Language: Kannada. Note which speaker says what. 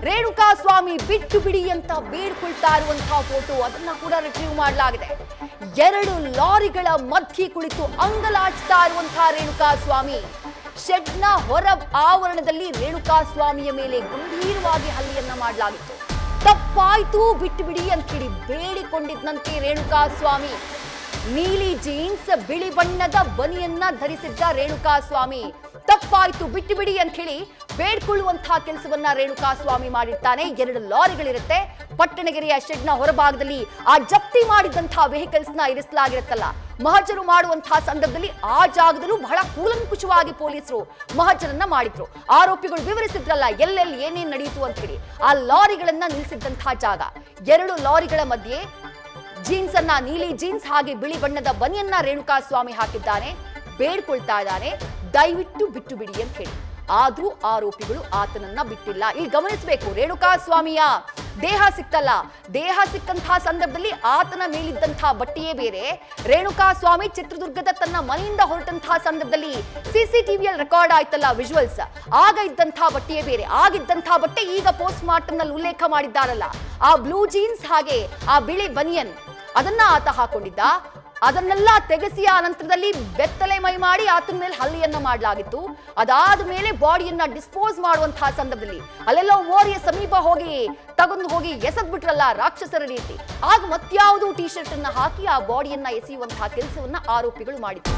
Speaker 1: ರೇಣುಕಾ ಸ್ವಾಮಿ ಬಿಟ್ಟು ಬಿಡಿ ಅಂತ ಬೇಡ್ಕೊಳ್ತಾ ಇರುವಂತಹ ಫೋಟೋ ಅದನ್ನ ಕೂಡ ರಿಟ್ರೀವ್ ಮಾಡಲಾಗಿದೆ. 2 ಲಾರಿಗಳ ಮಧ್ಯೆ ಕುಳಿತು ಅಂಗಲಾಚ್ತಾ ಇರುವಂತಹ ರೇಣುಕಾ ಸ್ವಾಮಿ. ಶೆಡ್ನ ಹೊರ ಆವರಣದಲ್ಲಿ ರೇಣುಕಾ ಸ್ವಾಮಿಯ ಮೇಲೆ ಗಂಭೀರವಾಗಿ ಹಲ್ಲೆಯನ್ನ ಮಾಡಲಾಗಿತ್ತು. ತಪ್ಪಾಯ್ತು ಬಿಟ್ಟು ಬಿಡಿ ಅಂತ ಹೇಳಿ ಬೇಡಿಕೊಂಡಿದ್ದಂತೆ ರೇಣುಕಾ ಸ್ವಾಮಿ ನೀಲಿ ಜೀನ್ಸ್ ಬಿಳಿ ಬಣ್ಣದ ಬನಿಯನ್ನ ಧರಿಸಿದ್ದ ರೇಣುಕಾ ಸ್ವಾಮಿ ತಪ್ಪಾಯ್ತು ಬಿಟ್ಟು ಬಿಡಿ ಅಂತ ಹೇಳಿ ಬೇಡ್ಕೊಳ್ಳುವಂತಹ ಕೆಲಸವನ್ನ ರೇಣುಕಾ ಸ್ವಾಮಿ ಮಾಡಿರ್ತಾನೆ. 2 ಲಾರಿಗಳಿರುತ್ತೆ. ಪಟ್ಟಣಗೆರೆಯ ಶೆಡ್ನ ಹೊರಭಾಗದಲ್ಲಿ ಆ ಜಪ್ತಿ ಮಾಡಿದಂತಹ ವೆಹಿಕಲ್ಸ್ ನ ಇರಿಸಲಾಗಿರುತ್ತಲ್ಲ, ಮಹಜರು ಮಾಡುವಂತಹ ಸಂದರ್ಭದಲ್ಲಿ ಆ ಜಾಗದಲ್ಲೂ ಬಹಳ ಕೂಲಂಕುಷವಾಗಿ ಪೊಲೀಸರು ಮಹಜರನ್ನ ಮಾಡಿದ್ರು. ಆರೋಪಿಗಳು ವಿವರಿಸಿದ್ರಲ್ಲ ಎಲ್ಲೆಲ್ಲಿ ಏನೇನ್ ನಡೆಯಿತು ಅಂತ ಹೇಳಿ. ಆ ಲಾರಿಗಳನ್ನ ನಿಲ್ಲಿಸಿದ್ದಂತಹ ಜಾಗ, 2 ಲಾರಿಗಳ ಮಧ್ಯೆ ಜೀನ್ಸ್ ಅನ್ನ, ನೀಲಿ ಜೀನ್ಸ್ ಹಾಗೆ ಬಿಳಿ ಬಣ್ಣದ ಬನಿಯನ್ನ ರೇಣುಕಾ ಸ್ವಾಮಿ ಹಾಕಿದ್ದಾನೆ. ಬೇಡ್ಕೊಳ್ತಾ ಇದ್ದಾನೆ ದಯವಿಟ್ಟು ಬಿಟ್ಟು ಬಿಡಿ ಅಂತ ಹೇಳಿ. ಆದ್ರೂ ಆರೋಪಿಗಳು ಆತನನ್ನ ಬಿಟ್ಟಿಲ್ಲ. ಇಲ್ಲಿ ಗಮನಿಸಬೇಕು, ರೇಣುಕಾ ಸ್ವಾಮಿಯ ದೇಹ ಸಿಕ್ತಲ್ಲ, ದೇಹ ಸಿಕ್ಕಂತಹ ಸಂದರ್ಭದಲ್ಲಿ ಆತನ ಮೇಲಿದ್ದಂತಹ ಬಟ್ಟೆಯೇ ಬೇರೆ. ರೇಣುಕಾ ಸ್ವಾಮಿ ಚಿತ್ರದುರ್ಗದ ತನ್ನ ಮನೆಯಿಂದ ಹೊರಟಂತಹ ಸಂದರ್ಭದಲ್ಲಿ ಸಿಸಿಟಿವಿಯಲ್ಲಿ ರೆಕಾರ್ಡ್ ಆಯ್ತಲ್ಲ ವಿಜುವಲ್ಸ್, ಆಗ ಇದ್ದಂತಹ ಬಟ್ಟೆಯೇ ಬೇರೆ. ಆಗಿದ್ದಂತಹ ಬಟ್ಟೆ ಈಗ ಪೋಸ್ಟ್ ಮಾರ್ಟಮ್ ನಲ್ಲಿ ಉಲ್ಲೇಖ ಮಾಡಿದ್ದಾರಲ್ಲ, ಆ ಬ್ಲೂ ಜೀನ್ಸ್ ಹಾಗೆ ಆ ಬಿಳಿ ಬನಿಯನ್ ಅದನ್ನ ಆತ ಹಾಕೊಂಡಿದ್ದ. ಅದನ್ನೆಲ್ಲ ತೆಗೆಸಿ ಆ ನಂತರದಲ್ಲಿ ಬೆತ್ತಲೆ ಮೈ ಮಾಡಿ ಆತನ ಮೇಲೆ ಹಲ್ಲೆಯನ್ನ ಮಾಡಲಾಗಿತ್ತು. ಅದಾದ ಮೇಲೆ ಬಾಡಿಯನ್ನ ಡಿಸ್ಪೋಸ್ ಮಾಡುವಂತಹ ಸಂದರ್ಭದಲ್ಲಿ ಅಲ್ಲೆಲ್ಲ ಮೋರಿಯ ಸಮೀಪ ಹೋಗಿ ತಗೊಂಡು ಹೋಗಿ ಎಸೆದ್ ಬಿಟ್ರಲ್ಲ ರಾಕ್ಷಸರ ರೀತಿ. ಆಗ ಮತ್ಯಾವುದು ಟಿ ಶರ್ಟ್ ಅನ್ನ ಹಾಕಿ ಆ ಬಾಡಿಯನ್ನ ಎಸೆಯುವಂತಹ ಕೆಲಸವನ್ನ ಆರೋಪಿಗಳು ಮಾಡಿದ್ರು.